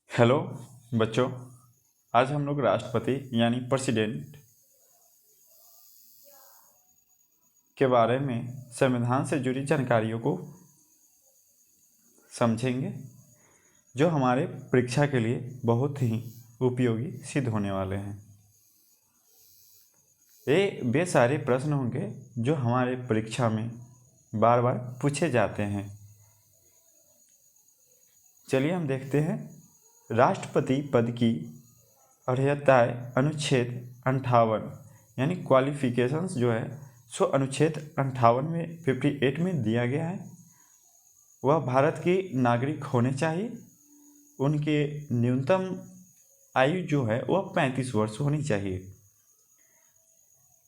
Hello बच्चों। आज हम लोग राष्ट्रपति यानी प्रेसिडेंट के बारे में संविधान से जुड़ी जानकारियों को समझेंगे, जो हमारे परीक्षा के लिए बहुत ही उपयोगी सिद्ध होने वाले हैं। ये वे सारे प्रश्न होंगे जो हमारे परीक्षा में बार बार पूछे जाते हैं। चलिए हम देखते हैं। राष्ट्रपति पद की अर्हताएँ अनुच्छेद 58 यानी क्वालिफिकेशंस जो है सो अनुच्छेद 58 में 58 में दिया गया है। वह भारत के नागरिक होने चाहिए। उनके न्यूनतम आयु जो है वह 35 वर्ष होनी चाहिए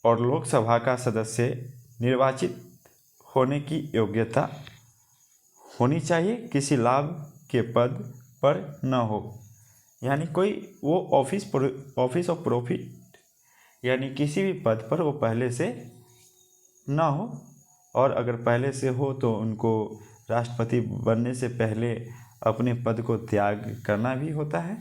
और लोकसभा का सदस्य निर्वाचित होने की योग्यता होनी चाहिए, किसी लाभ के पद पर न हो, यानी कोई वो ऑफिस ऑफ प्रॉफिट यानी किसी भी पद पर वो पहले से ना हो, और अगर पहले से हो तो उनको राष्ट्रपति बनने से पहले अपने पद को त्याग करना भी होता है।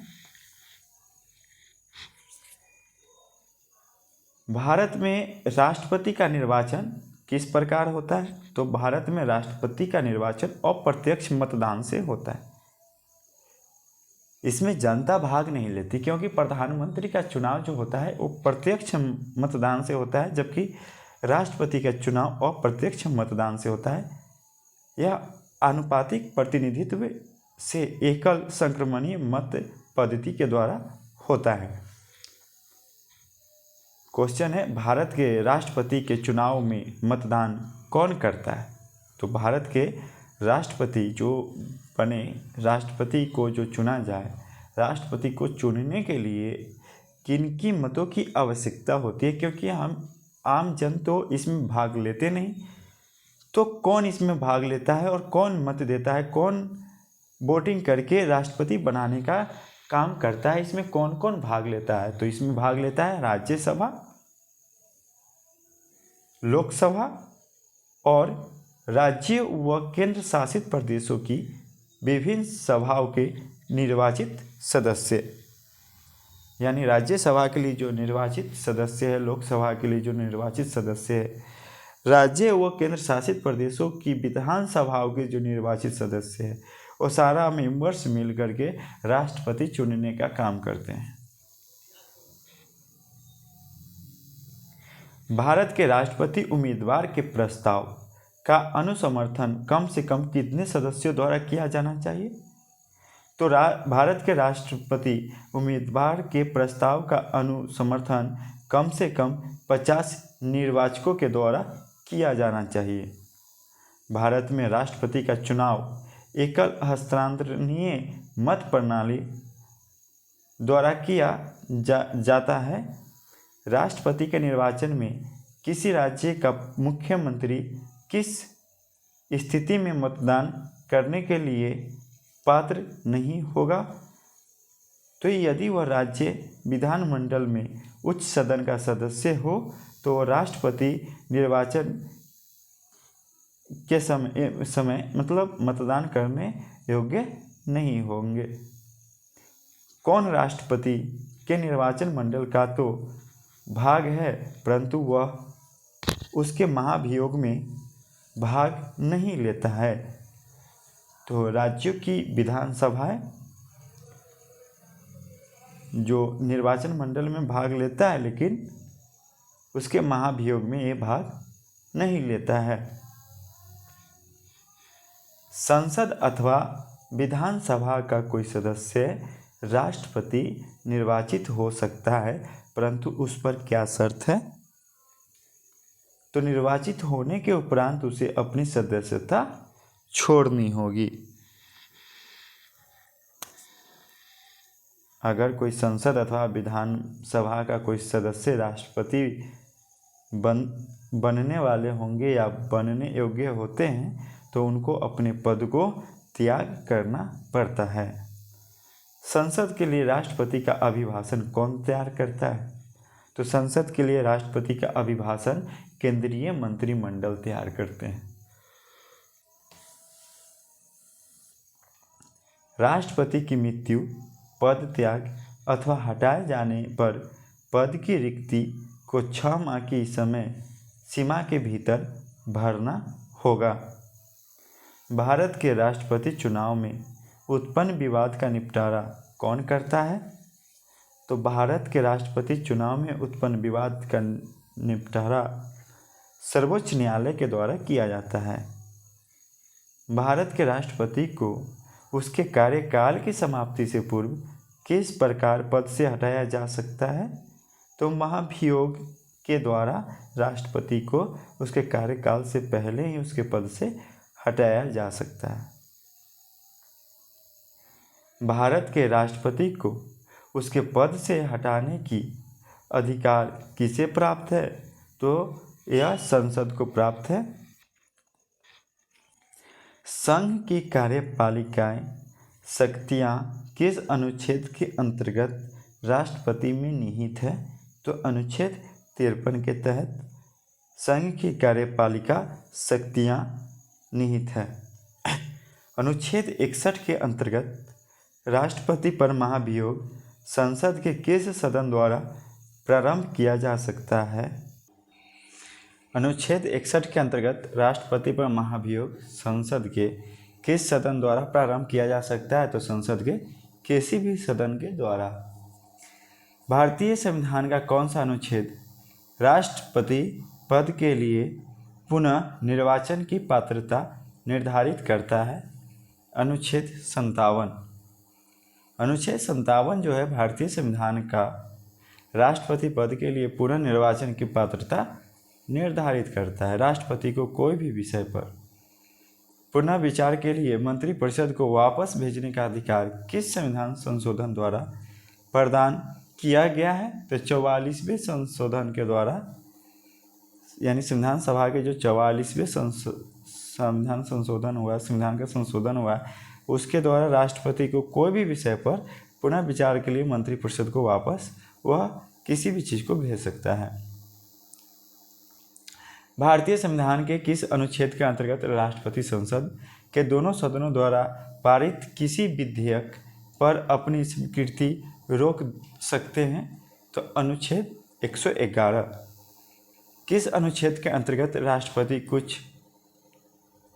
भारत में राष्ट्रपति का निर्वाचन किस प्रकार होता है? तो भारत में राष्ट्रपति का निर्वाचन अप्रत्यक्ष मतदान से होता है। इसमें जनता भाग नहीं लेती, क्योंकि प्रधानमंत्री का चुनाव जो होता है वो प्रत्यक्ष मतदान से होता है, जबकि राष्ट्रपति का चुनाव अप्रत्यक्ष मतदान से होता है। यह आनुपातिक प्रतिनिधित्व से एकल संक्रमणीय मत पद्धति के द्वारा होता है। क्वेश्चन है, भारत के राष्ट्रपति के चुनाव में मतदान कौन करता है? तो भारत के राष्ट्रपति जो बने, राष्ट्रपति को जो चुना जाए, राष्ट्रपति को चुनने के लिए किनकी मतों की आवश्यकता होती है? क्योंकि हम आम जन तो इसमें भाग लेते नहीं, तो कौन इसमें भाग लेता है और कौन मत देता है, कौन वोटिंग करके राष्ट्रपति बनाने का काम करता है? इसमें कौन कौन भाग लेता है? तो इसमें भाग लेता है राज्यसभा, लोकसभा और राज्य व केंद्र शासित प्रदेशों की विभिन्न सभाओं के निर्वाचित सदस्य। यानी राज्यसभा के लिए जो निर्वाचित सदस्य है, लोकसभा के लिए जो निर्वाचित सदस्य है, राज्य व केंद्र शासित प्रदेशों की विधानसभाओं के जो निर्वाचित सदस्य है, वो सारा मेंबर्स मिल करके राष्ट्रपति चुनने का काम करते हैं। भारत के राष्ट्रपति उम्मीदवार के प्रस्ताव का अनुसमर्थन कम से कम कितने सदस्यों द्वारा किया जाना चाहिए? तो भारत के राष्ट्रपति उम्मीदवार के प्रस्ताव का अनुसमर्थन कम से कम 50 निर्वाचकों के द्वारा किया जाना चाहिए। भारत में राष्ट्रपति का चुनाव एकल हस्तांतरणीय मत प्रणाली द्वारा किया जाता है। राष्ट्रपति के निर्वाचन में किसी राज्य का मुख्यमंत्री किस स्थिति में मतदान करने के लिए पात्र नहीं होगा? तो यदि वह राज्य विधानमंडल में उच्च सदन का सदस्य हो तो राष्ट्रपति निर्वाचन के समय मतलब मतदान करने योग्य नहीं होंगे। कौन राष्ट्रपति के निर्वाचन मंडल का तो भाग है, परंतु वह उसके महाभियोग में भाग नहीं लेता है? तो राज्यों की विधानसभाएं जो निर्वाचन मंडल में भाग लेता है, लेकिन उसके महाभियोग में ये भाग नहीं लेता है। संसद अथवा विधानसभा का कोई सदस्य राष्ट्रपति निर्वाचित हो सकता है, परंतु उस पर क्या शर्त है? तो निर्वाचित होने के उपरांत उसे अपनी सदस्यता छोड़नी होगी। अगर कोई संसद अथवा विधानसभा का कोई सदस्य राष्ट्रपति बनने वाले होंगे या बनने योग्य होते हैं, तो उनको अपने पद को त्याग करना पड़ता है। संसद के लिए राष्ट्रपति का अभिभाषण कौन तैयार करता है? तो संसद के लिए राष्ट्रपति का अभिभाषण केंद्रीय मंत्रिमंडल तैयार करते हैं। राष्ट्रपति की मृत्यु पद त्याग अथवा हटाए जाने पर पद की रिक्ति को 6 माह की समय सीमा के भीतर भरना होगा। भारत के राष्ट्रपति चुनाव में उत्पन्न विवाद का निपटारा कौन करता है? तो भारत के राष्ट्रपति चुनाव में उत्पन्न विवाद का निपटारा सर्वोच्च न्यायालय के द्वारा किया जाता है। भारत के राष्ट्रपति को उसके कार्यकाल की समाप्ति से पूर्व किस प्रकार पद से हटाया जा सकता है? तो महाभियोग के द्वारा राष्ट्रपति को उसके कार्यकाल से पहले ही उसके पद से हटाया जा सकता है। भारत के राष्ट्रपति को उसके पद से हटाने की अधिकार किसे प्राप्त है? तो यह संसद को प्राप्त है। संघ की कार्यपालिकाएं शक्तियां किस अनुच्छेद के अंतर्गत राष्ट्रपति में निहित है? तो अनुच्छेद 53 के तहत संघ की कार्यपालिका शक्तियां निहित है। अनुच्छेद 61 के अंतर्गत राष्ट्रपति पर महाभियोग संसद के किस सदन द्वारा प्रारंभ किया जा सकता है? अनुच्छेद 61 के अंतर्गत राष्ट्रपति पर महाभियोग संसद के किस सदन द्वारा प्रारंभ किया जा सकता है? तो संसद के किसी भी सदन के द्वारा। भारतीय संविधान का कौन सा अनुच्छेद राष्ट्रपति पद के लिए पुनः निर्वाचन की पात्रता निर्धारित करता है? अनुच्छेद 57। अनुच्छेद 57 जो है भारतीय संविधान का राष्ट्रपति पद के लिए पुनः निर्वाचन की पात्रता निर्धारित करता है। राष्ट्रपति को कोई भी विषय पर पुनः विचार के लिए मंत्रिपरिषद को वापस भेजने का अधिकार किस संविधान संशोधन द्वारा प्रदान किया गया है? तो 44वें संशोधन के द्वारा, यानी संविधान सभा के जो 44वें संविधान संशोधन हुआ, संविधान का संशोधन हुआ, उसके द्वारा राष्ट्रपति को कोई भी विषय पर पुनः विचार के लिए मंत्रिपरिषद को वापस वह किसी भी चीज़ को भेज सकता है। भारतीय संविधान के किस अनुच्छेद के अंतर्गत राष्ट्रपति संसद के दोनों सदनों द्वारा पारित किसी विधेयक पर अपनी स्वीकृति रोक सकते हैं? तो अनुच्छेद 111। किस अनुच्छेद के अंतर्गत राष्ट्रपति कुछ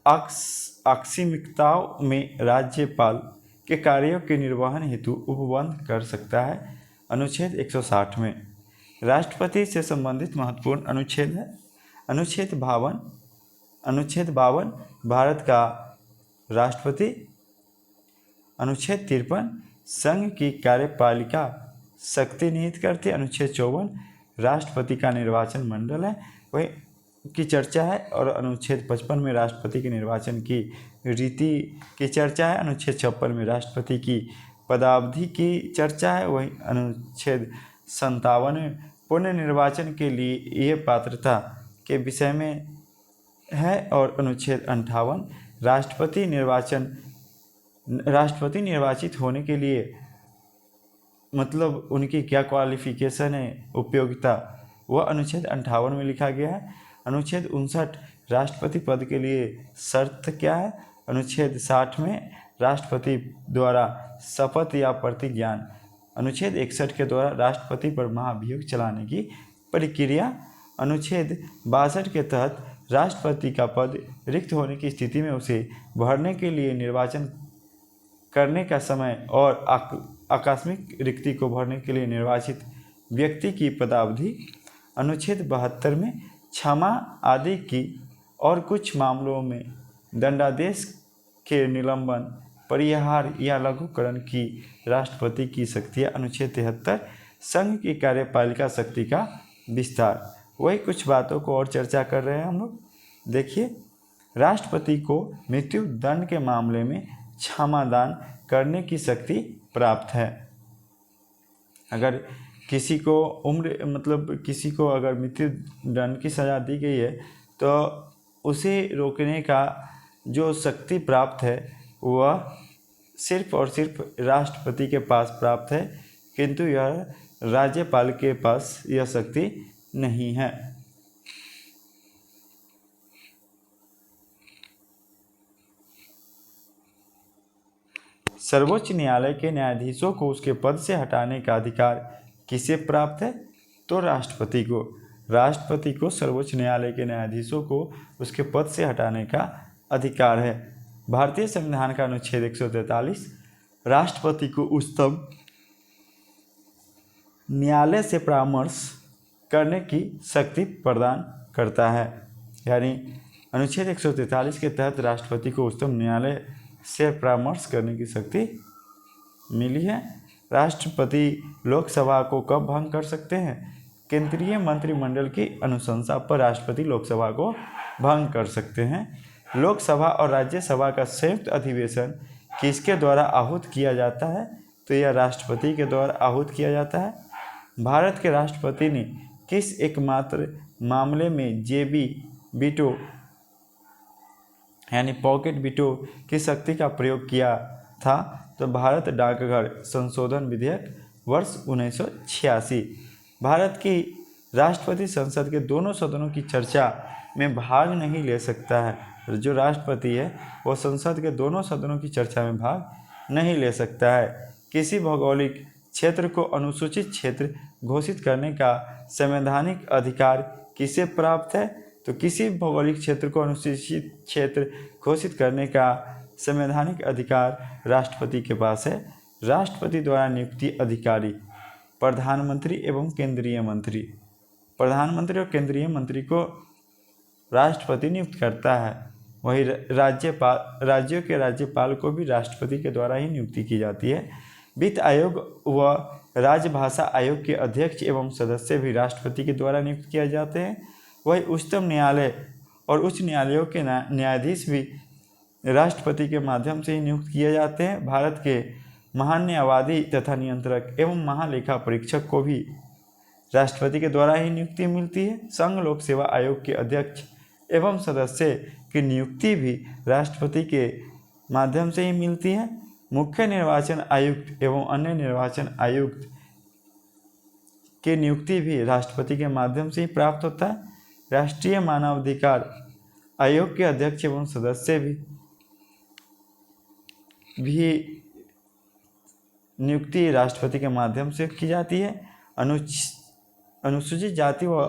आकस्मिकताओं में राज्यपाल के कार्यों के निर्वहन हेतु उपबंध कर सकता है? अनुच्छेद 160 में। राष्ट्रपति से संबंधित महत्वपूर्ण अनुच्छेद है अनुच्छेद 52। अनुच्छेद 52 भारत का राष्ट्रपति। अनुच्छेद 53 संघ की कार्यपालिका शक्ति निहित करती है। अनुच्छेद 54 राष्ट्रपति का निर्वाचन मंडल है वही की चर्चा है। और अनुच्छेद 55 में राष्ट्रपति के निर्वाचन की रीति की चर्चा है। अनुच्छेद 56 में राष्ट्रपति की पदावधि की चर्चा है। वही अनुच्छेद 57 में पुनः निर्वाचन के लिए ये पात्रता के विषय में है। और अनुच्छेद 58 राष्ट्रपति निर्वाचित होने के लिए मतलब उनकी क्या क्वालिफिकेशन है, उपयोगिता, वह अनुच्छेद 58 में लिखा गया है। अनुच्छेद 59 राष्ट्रपति पद के लिए शर्त क्या है? अनुच्छेद 60 में राष्ट्रपति द्वारा शपथ या प्रतिज्ञान। अनुच्छेद 61 के द्वारा राष्ट्रपति पर महाभियोग चलाने की प्रक्रिया। अनुच्छेद 62 के तहत राष्ट्रपति का पद रिक्त होने की स्थिति में उसे भरने के लिए निर्वाचन करने का समय और आकस्मिक रिक्ति को भरने के लिए निर्वाचित व्यक्ति की पदावधि। अनुच्छेद 72 में क्षमा आदि की और कुछ मामलों में दंडादेश के निलंबन, परिहार या लघुकरण की राष्ट्रपति की शक्तियाँ। अनुच्छेद 73 संघ की कार्यपालिका शक्ति का विस्तार। वही कुछ बातों को और चर्चा कर रहे हैं हम लोग। देखिए, राष्ट्रपति को मृत्यु दंड के मामले में क्षमादान करने की शक्ति प्राप्त है। अगर किसी को अगर मृत्यु दंड की सज़ा दी गई है तो उसे रोकने का जो शक्ति प्राप्त है वह सिर्फ और सिर्फ राष्ट्रपति के पास प्राप्त है, किंतु यह राज्यपाल के पास यह शक्ति नहीं है। सर्वोच्च न्यायालय के न्यायाधीशों को उसके पद से हटाने का अधिकार किसे प्राप्त है? तो राष्ट्रपति को। राष्ट्रपति को सर्वोच्च न्यायालय के न्यायाधीशों को उसके पद से हटाने का अधिकार है। भारतीय संविधान का अनुच्छेद 143 राष्ट्रपति को उच्चतम न्यायालय से परामर्श करने की शक्ति प्रदान करता है। यानी अनुच्छेद 143 के तहत राष्ट्रपति को उच्चतम न्यायालय से परामर्श करने की शक्ति मिली है। राष्ट्रपति लोकसभा को कब भंग कर सकते हैं? केंद्रीय मंत्रिमंडल की अनुशंसा पर राष्ट्रपति लोकसभा को भंग कर सकते हैं। लोकसभा और राज्यसभा का संयुक्त अधिवेशन किसके द्वारा आहूत किया जाता है? तो यह राष्ट्रपति के द्वारा आहूत किया जाता है। भारत के राष्ट्रपति ने किस एकमात्र मामले में जेबी वीटो यानी पॉकेट वीटो की शक्ति का प्रयोग किया था? तो भारत डाकघर संशोधन विधेयक वर्ष 1986। भारत की राष्ट्रपति संसद के दोनों सदनों की चर्चा में भाग नहीं ले सकता है। जो राष्ट्रपति है वो संसद के दोनों सदनों की चर्चा में भाग नहीं ले सकता है। किसी भौगोलिक क्षेत्र को अनुसूचित क्षेत्र घोषित करने का संवैधानिक अधिकार किसे प्राप्त है? तो किसी भौगोलिक क्षेत्र को अनुसूचित क्षेत्र घोषित करने का संवैधानिक अधिकार राष्ट्रपति के पास है। राष्ट्रपति द्वारा नियुक्ति अधिकारी प्रधानमंत्री एवं केंद्रीय मंत्री। प्रधानमंत्री और केंद्रीय मंत्री को राष्ट्रपति नियुक्त करता है। वही राज्यों के राज्यपाल को भी राष्ट्रपति के द्वारा ही नियुक्ति की जाती है। वित्त आयोग व राजभाषा आयोग के अध्यक्ष एवं सदस्य भी राष्ट्रपति के द्वारा नियुक्त किए जाते हैं। वही उच्चतम न्यायालय और उच्च न्यायालयों के न्यायाधीश भी राष्ट्रपति के माध्यम से ही नियुक्त किए जाते हैं। भारत के महान न्यायवादी तथा नियंत्रक एवं महालेखा परीक्षक को भी राष्ट्रपति के द्वारा ही नियुक्ति मिलती है। संघ लोक सेवा आयोग के अध्यक्ष एवं सदस्य की नियुक्ति भी राष्ट्रपति के माध्यम से ही मिलती है। मुख्य निर्वाचन आयुक्त एवं अन्य निर्वाचन आयुक्त की नियुक्ति भी राष्ट्रपति के माध्यम से ही प्राप्त होता है। राष्ट्रीय मानवाधिकार आयोग के अध्यक्ष एवं सदस्य भी नियुक्ति राष्ट्रपति के माध्यम से की जाती है। अनुसूचित जाति व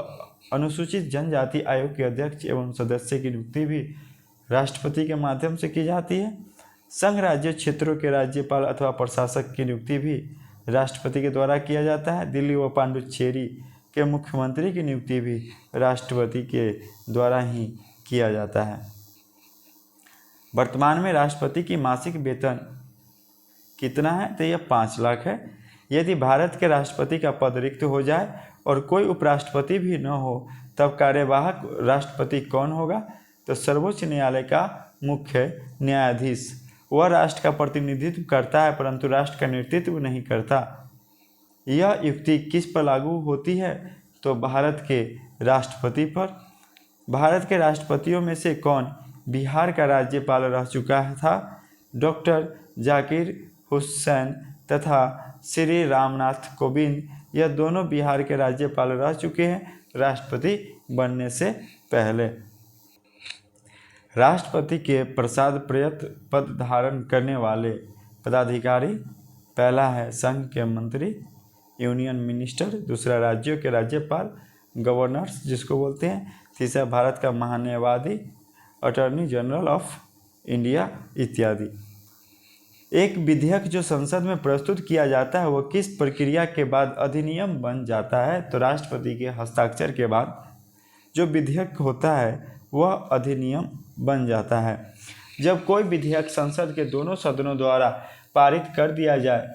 अनुसूचित जनजाति आयोग के अध्यक्ष एवं सदस्य की नियुक्ति भी राष्ट्रपति के माध्यम से की जाती है। संघ राज्य क्षेत्रों के राज्यपाल अथवा प्रशासक की नियुक्ति भी राष्ट्रपति के द्वारा किया जाता है। दिल्ली व पांडुचेरी के मुख्यमंत्री की नियुक्ति भी राष्ट्रपति के द्वारा ही किया जाता है। वर्तमान में राष्ट्रपति की मासिक वेतन कितना है? तो यह 5 लाख है। यदि भारत के राष्ट्रपति का पद रिक्त हो जाए और कोई उपराष्ट्रपति भी न हो तब कार्यवाहक राष्ट्रपति कौन होगा? तो सर्वोच्च न्यायालय का मुख्य न्यायाधीश। वह राष्ट्र का प्रतिनिधित्व करता है परंतु राष्ट्र का नेतृत्व नहीं करता। यह युक्ति किस पर लागू होती है? तो भारत के राष्ट्रपति पर। भारत के राष्ट्रपतियों में से कौन बिहार का राज्यपाल रह चुका था? डॉक्टर जाकिर हुसैन तथा श्री रामनाथ कोविंद, यह दोनों बिहार के राज्यपाल रह चुके हैं राष्ट्रपति बनने से पहले। राष्ट्रपति के पश्चात पद धारण करने वाले पदाधिकारी, पहला है संघ के मंत्री यूनियन मिनिस्टर, दूसरा राज्यों के राज्यपाल गवर्नर्स जिसको बोलते हैं, तीसरा भारत का महान्यायवादी अटॉर्नी जनरल ऑफ इंडिया इत्यादि। एक विधेयक जो संसद में प्रस्तुत किया जाता है वह किस प्रक्रिया के बाद अधिनियम बन जाता है? तो राष्ट्रपति के हस्ताक्षर के बाद जो विधेयक होता है वह अधिनियम बन जाता है। जब कोई विधेयक संसद के दोनों सदनों द्वारा पारित कर दिया जाए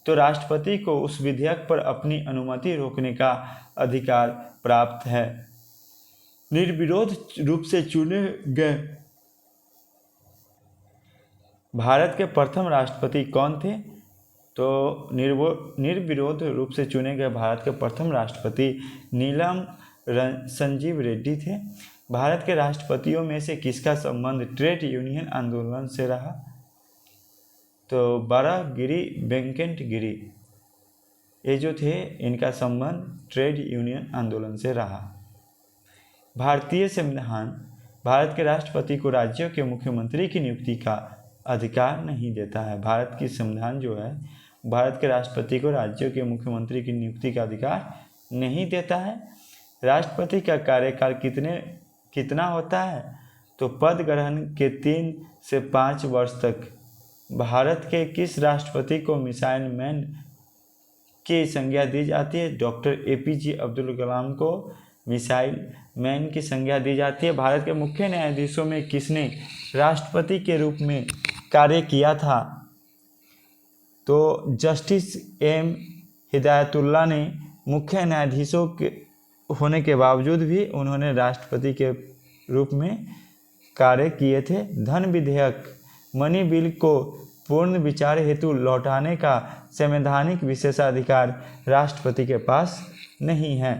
तो राष्ट्रपति को उस विधेयक पर अपनी अनुमति रोकने का अधिकार प्राप्त है। निर्विरोध रूप से चुने गए भारत के प्रथम राष्ट्रपति कौन थे? तो निर्विरोध रूप से चुने गए भारत के प्रथम राष्ट्रपति नीलम संजीव रेड्डी थे। भारत के राष्ट्रपतियों में से किसका संबंध ट्रेड यूनियन आंदोलन से रहा? तो बाराहगिरी वेंकट गिरी, ये जो थे इनका संबंध ट्रेड यूनियन आंदोलन से रहा। भारतीय संविधान भारत के राष्ट्रपति को राज्यों के मुख्यमंत्री की नियुक्ति का अधिकार नहीं देता है। भारत की संविधान जो है भारत के राष्ट्रपति को राज्यों के मुख्यमंत्री की नियुक्ति का अधिकार नहीं देता है। राष्ट्रपति का कार्यकाल कितना होता है? तो पद ग्रहण के 3 से 5 वर्ष तक। भारत के किस राष्ट्रपति को मिसाइल मैन की संज्ञा दी जाती है? डॉक्टर APJ अब्दुल कलाम को मिसाइल मैन की संज्ञा दी जाती है। भारत के मुख्य न्यायाधीशों में किसने राष्ट्रपति के रूप में कार्य किया था? तो जस्टिस M हिदायतुल्लाह ने मुख्य न्यायाधीशों के होने के बावजूद भी उन्होंने राष्ट्रपति के रूप में कार्य किए थे। धन विधेयक मनी बिल को पूर्ण विचार हेतु लौटाने का संवैधानिक विशेषाधिकार राष्ट्रपति के पास नहीं है।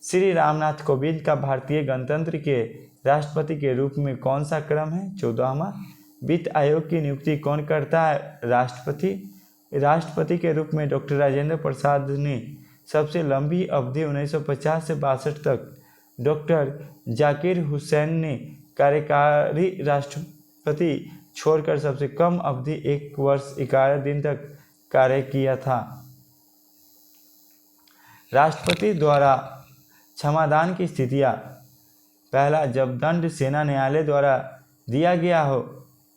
श्री रामनाथ कोविंद का भारतीय गणतंत्र के राष्ट्रपति के रूप में कौन सा क्रम है? 14वां। वित्त आयोग की नियुक्ति कौन करता है? राष्ट्रपति। राष्ट्रपति के रूप में डॉक्टर राजेंद्र प्रसाद ने सबसे लंबी अवधि 1950 से 62 तक, डॉक्टर जाकिर हुसैन ने कार्यकारी राष्ट्रपति छोड़कर सबसे कम अवधि 1 वर्ष 11 दिन तक कार्य किया था। राष्ट्रपति द्वारा क्षमादान की स्थितियाँ: पहला, जब दंड सेना न्यायालय द्वारा दिया गया हो,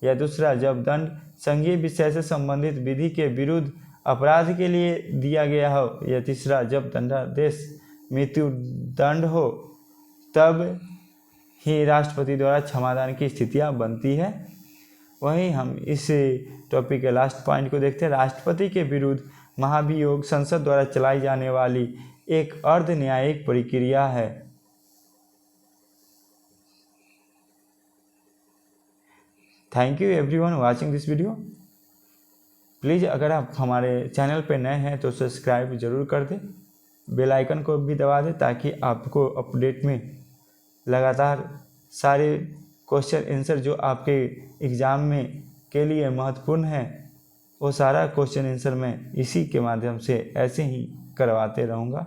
या दूसरा, जब दंड संघीय विषय से संबंधित विधि के विरुद्ध अपराध के लिए दिया गया हो, या तीसरा, जब दंडादेश मृत्यु दंड हो, तब ही राष्ट्रपति द्वारा क्षमादान की स्थितियाँ बनती है। वहीं हम इस टॉपिक के लास्ट पॉइंट को देखते हैं। राष्ट्रपति के विरुद्ध महाभियोग संसद द्वारा चलाई जाने वाली एक अर्ध न्यायिक प्रक्रिया है। Thank you everyone watching this video. Please अगर आप हमारे चैनल पर नए हैं तो सब्सक्राइब जरूर कर दें, बेल आइकन को भी दबा दें ताकि आपको अपडेट में लगातार सारे क्वेश्चन आंसर जो आपके एग्ज़ाम में के लिए महत्वपूर्ण है वो सारा क्वेश्चन आंसर मैं इसी के माध्यम से ऐसे ही करवाते रहूँगा।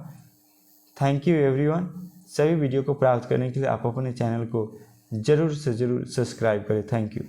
Thank you everyone. सभी वीडियो को प्राप्त करने के लिए आप अपने चैनल को ज़रूर से ज़रूर सब्सक्राइब करें। Thank you.